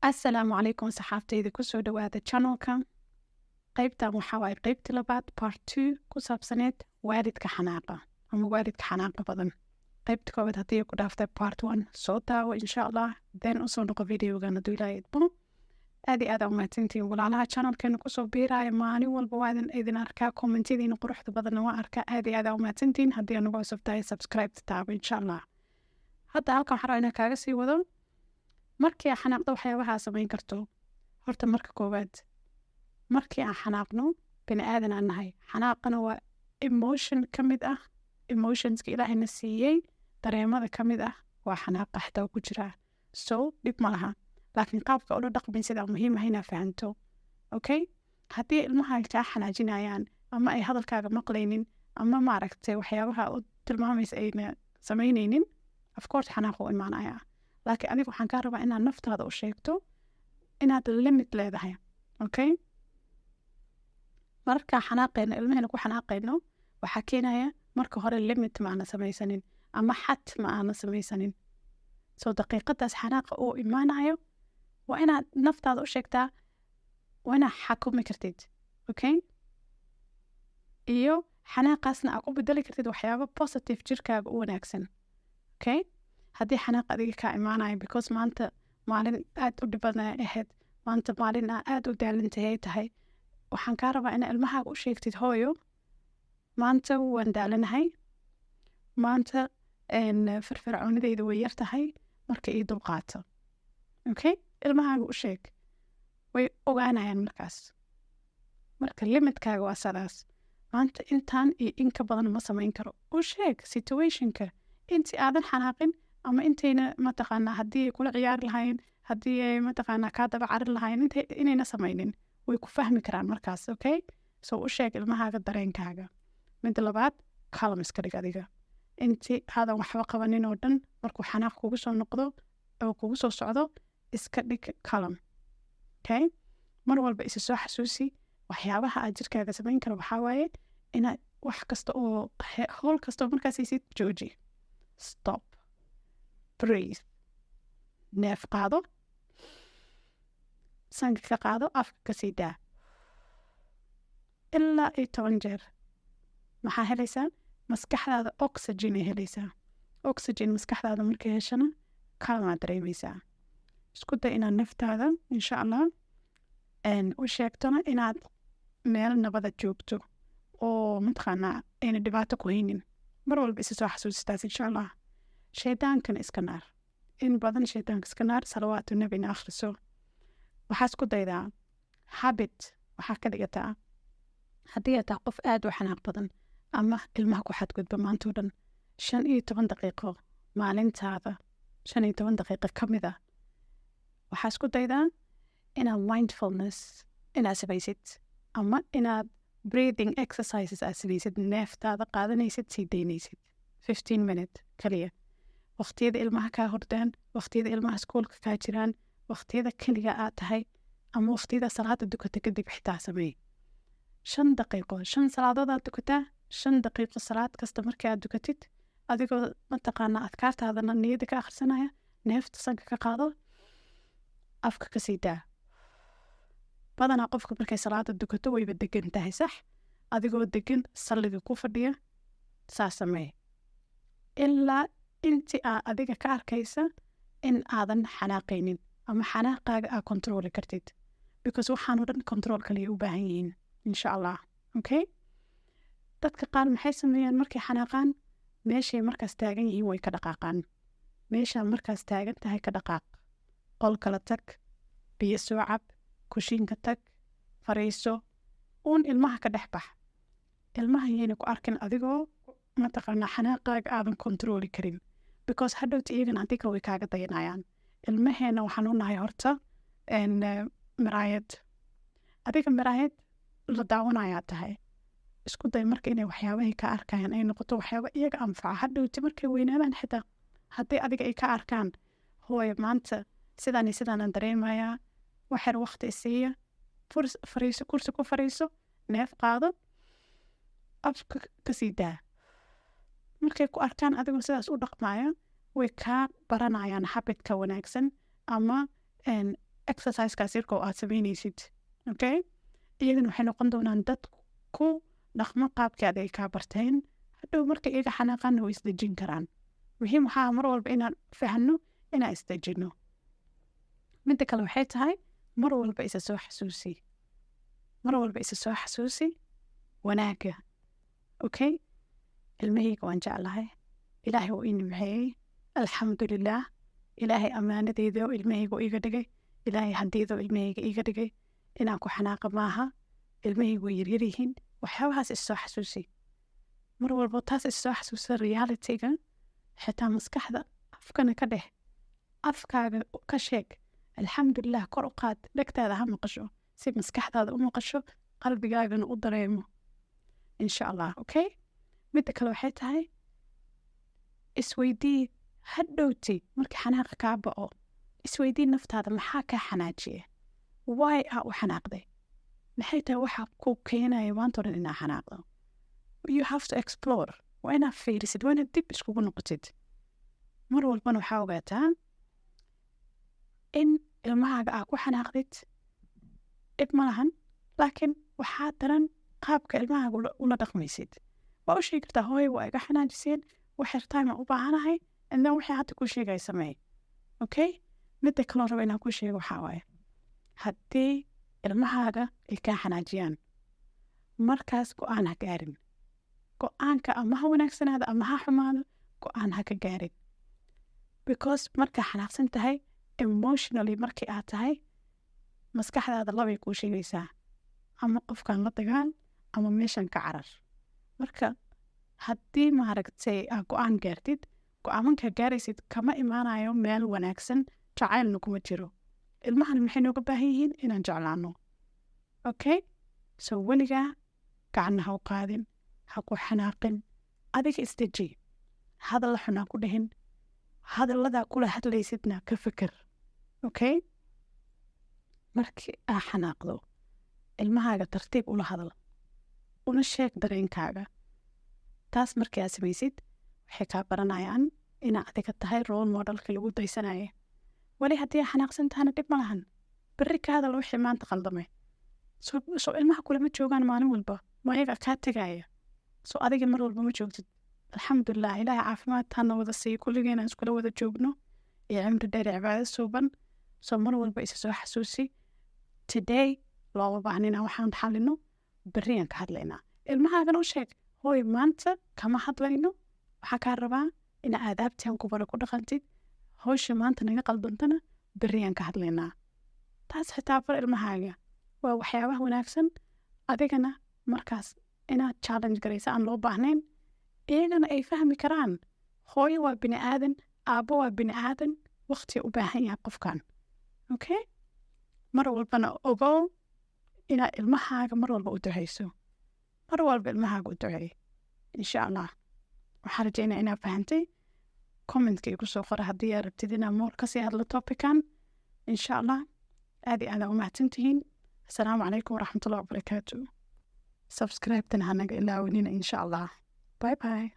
Assalaamu calaykum saxaabtayda kusoo dhawaada channelka qaybtan waxaa waaye qaybtii labaad part 2 ku saabsaneed waalidka xanaaqa ama waalidka xanaaqa badan. Qaybta koowaad haddii ay ku dhaaftay part 1 soo daawo insha allah then usoo noqo videogan hadduu ilaahay idmo. aad iyo aad aa umahadsantihiin walaalaha channelkeena kusoo biiraya maalin walba waa idin arkaa kommentiyadiina quruxda badanna waa arkaa aad iyo aad aa umahadsantihiin haddii aad nagu cusub tahay subscribe taabo insha allah. Hadda halkan waxaa rabaa inaan kaaga sii wado markii aan xanaaqdo waxyaabaha aad samayn karto. Horta marka koowaad markii aan xanaaqno bini aadan aan nahay, xanaaqana waa emotion ka mid ah emotionska ilaahayna siiyey, dareemada ka mid ah waa xanaaqa xataa ku jiraa, so dhib ma laha, laakiin qaabka ula dhaqmin sidaa muhiim ah inaa fahanto. Okay, haddii ilmaha kaa xanaajinayaan ama ay hadalkaaga maqlaynin ama maaragtay waxyaabaha u tilmaamaysa ayna samaynaynin, of course xanaaq u imaanayaa, laakiin adiga waxaan kaa rabaa inaad naftaada u sheegto inaad limit leedahay. Okay, markaa xanaaqayno ilmahayna ku xanaaqayno waxaa keenaya marka hore limit ma aana samaysanin ama xad ma aana samaysanin, soo daqiiqadaas xanaaqa uu imaanayo waa inaad naftaada u sheegtaa, waa inaad xakumi kartid. Okay, iyo xanaaqaasna aad ku bedeli kartid waxyaabo positive jirkaaga u wanaagsan. Okay, haddii xanaaq adiga kaa imaanayo because maanta maalin aad u dhiban ay ahayd, maanta maalin aad u daalantahay tahay, waxaan kaa rabaa inaad ilmahaaga u sheegtid hooyo maanta waan daalanahay, maanta firfircoonidayda way yar tahay, marka ii dulqaato. Okay, ilmahaaga u sheeg, way ogaanayaan markaas. Marka limitkaaga waa sidaas, maanta intaan iyo in ka badan ma samayn karo. U sheeg situationka intii aadan xanaaqin ama intayna mataqaanaa haddii ay kula ciyaari lahayn, haddii ay mataqaanaa kaa daba carin lahayn inayna samaynin, way ku fahmi karaan markaas. Okay, so u sheeg ilmahaaga dareenkaaga. Midda labaad, calm iska dhig adiga intii aadan waxba qabanin oo dhan, markuu xanaaq kugu soo noqdo oo kugu soo socdo iska dhig calm. Okay, mar walba isa soo xasuusi waxyaabaha aad jirkaaga samayn karo waxaa waaye inaad wax kasta oo howl kasta oo markaas isid jooji, stop, breathe, neef qaado, sanka ka qaado, afka ka sii daa ilaa 10 jeer. maxaa helaysaa? Maskaxdaada oxygen ay helaysaa. Oxygen maskaxdaada markay heshana calmaad dareemaysaa. Isku day inaad naftaada insha allah u sheegtona inaad meel nabada joogto oo mataqaanaa ayna dhibaato ku haynin. Mar walba isa soo xasuustaas insha allah. Shaydaankana iska naar, in badan shaydaanka iska naar, salawaatu nabina akhriso. waxaa isku daydaa habit, waxaa ka dhigataa haddii aad tahay qof aad u xanaaq badan ama ilmaha ku xadgudba maantoo dhan 15 daqiiqo maalintaada 15 daqiiqo ka mid ah waxaa isku daydaa inaad mindfulness inaad samaysid ama inaad breathing exercises aad samaysid, neeftaada qaadanaysid, sii daynaysid 15 minute kaliya. waqtiyada ilmaha kaa hordaan, waqtiyada ilmaha iskuulka kaa jiraan, waqtiyada keliga aad tahay ama waqtiyada salaada dukata kadib xitaa sameey 5 daqiiqo. 5 salaadood aad dukataa, 5 daqiiqo salaad kasta markii aad dukatid adigoo mataqaanaa adkaartaadana niyada ka akhrisanaya, neefta sanka ka qaado, afka ka sii daa. badanaa qofka markay salaada dukato wayba degan tahay, sax? adigoo degan salliga ku fadhiya saa samee ilaa intii aad adiga ka arkaysa in aadan xanaaqaynin ama xanaaqaaga aad kontrooli kartid, because waxaan oo dhan control kaliya u baahan yihiin insha allah. Okay, dadka qaar maxay sameeyaan markay xanaaqaan? meeshay markaas taagan yihiin way ka dhaqaaqaan. meeshaa markaas taagan tahay ka dhaqaaq, qol kala tag, biyo soo cab, kushiinka tag, fariiso, uun ilmaha ka dhex bax. ilmaha yayna ku arkin adigoo mataqaanaa xanaaqaaga aadan kontrooli karin, because hadhowta iyagana adiga way kaaga dayanayaan. ilmaheena waxaan u nahay horta miraayad, adiga miraayad la daawanayaa tahay. isku day marka inay waxyaabahay ka arkayaan ay noqoto waxyaaba iyaga anfaca. hadhowta markay weynaadaan xitaa haddii adiga ay ka arkaan hooyo maanta sidaan iyo sidaanan dareemayaa, waxyar waqti isiiya, fariiso, kursi ku fariiso, neef qaado, afka ka sii daa. markay ku arkaan adigoo sidaas u dhaqmaya way kaa baranayaan habidka wanaagsan ama exercise-kaas yarka oo aad samaynaysid. Okay, iyagana waxay noqon doonaan dad ku dhaqmo qaabkii aad ay kaa barteen. hadhow marka iyaga xanaaqaana way isdejin karaan. muhiim waxaa mar walba inaan fahanno inaan isdejinno. midda kale waxay tahay mar walba isa soo xasuusi, mar walba isa soo xasuusi wanaagga. Okay, ilmahayga waan jeclahay, ilaahay wuu ii nimceeyey, alxamdulilaah, ilaahay ammaanadeyda oo ilmahayga u iga dhigay, ilaahay hantiida oo ilmahayga iga dhigay, inaan ku xanaaqa maaha, ilmahayga way yaryar yihiin. waxyaabahaas is soo xasuusi mar walba. taas is soo xasuusa reality-ga, xitaa maskaxda afkana ka dheh, afkaaga ka sheeg alxamdulilah, kor u qaad, dhegtaada ha maqasho si maskaxdaada u maqasho, qalbigaagana u dareemo insha allah. Okay, midda kale waxay tahay isweydii hadhowti markii xanaaqa kaa ba'o, isweydii naftaada maxaa kaa xanaajiye, why aa u xanaaqday, maxay tahay waxa ku keenaya maanta o dhan inaa xanaaqdo. you have to explore. waa inaad fiirisid, waa inaad dib iskugu noqotid. mar walbana waxaa ogaataa in ilmahaaga aa ku xanaaqdid dhib ma lahan, laakiin waxaa daran qaabka ilmahaaga ula dhaqmaysid. waa u sheegi kartaa hooy waa iga xanaajiseen, wax yartime u baahanahay, and then waxay hadda kuu sheegaya sameey. Okay, midda kaloo raba inaan kuu sheego waxaa waaye, haddii ilmahaaga ay kaa xanaajiyaan, markaas go-aan ha gaarin. go-aanka ama ha wanaagsanaada ama ha xumaado, go-aan ha ka gaarin. because markaa xanaaqsan tahay emotionally, markii aad tahay, maskaxdaada labay kuu sheegaysaa, ama qofkan la dagaal ama meeshan ka carar. marka haddii maaragtay aad go-aan gaartid, go-aamankaa gaaraysid kama imaanayo meel wanaagsan, jacaylna kuma jiro. ilmahan maxay nooga baahan yihiin inaan jeclaano. Okay, so weligaa gacanna ha u qaadin, ha ku xanaaqin, adiga isdeji, hadal xun ha ku dhahin, hadalladaa kula hadlaysidna ka fikir. Okay, markii aa xanaaqdo, ilmahaaga tartiib ula hadal, una sheeg dareenkaaga. taas markii aad samaysid, waxay kaa baranayaan inaa adiga tahay role modelka lagu daysanaya. weli haddii aa xanaaqsan tahana dhib ma lahan, berri ka hadal wixii maanta qaldamay. so ilmaha kulama joogaan maalin walba, ma ayaga kaa tegaya. so adiga mar walba ma joogtid. alxamdulilah, ilaahay caafimaad hana wada siiyo, kulligeen aan iskula wada joogno, iyo cimri dheer, cibaado suuban. so mar walba isa soo xasuusi, today looma baahnina waxaan xalino, berriyaan ka hadlaynaa. ilmahaagana u sheeg, hooy maanta kama hadlayno, waxaa kaa rabaa ina aadaabtian kubara ku dhaqantid, howsha maanta naga qaldantana berriyaan ka hadlaynaa. taas xitaa bar ilmahaaga, waa waxyaabaha wanaagsan. adigana markaas inaad challenge garaysa aan loo baahnayn, iyagana ay fahmi karaan hooyo waa bini aadan, aabbo waa bini aadan, waqti u baahan yahay qofkan. Okay, mar walbana ogow inaad ilmahaaga mar walba u ducayso, mar walba ilmahaaga u duceey insha allah. waxaan rajeynaa inaad fahantay. commentka igu soo qora haddii aad rabtid inaa moor kasii hadlo topican insha allah. aad iyo aad aa u mahadsantihiin. asalaamu calaykum waraxmatullahi wabarakaatu. subscribe-tan hanaga ilaawanina insha allah. bye bye.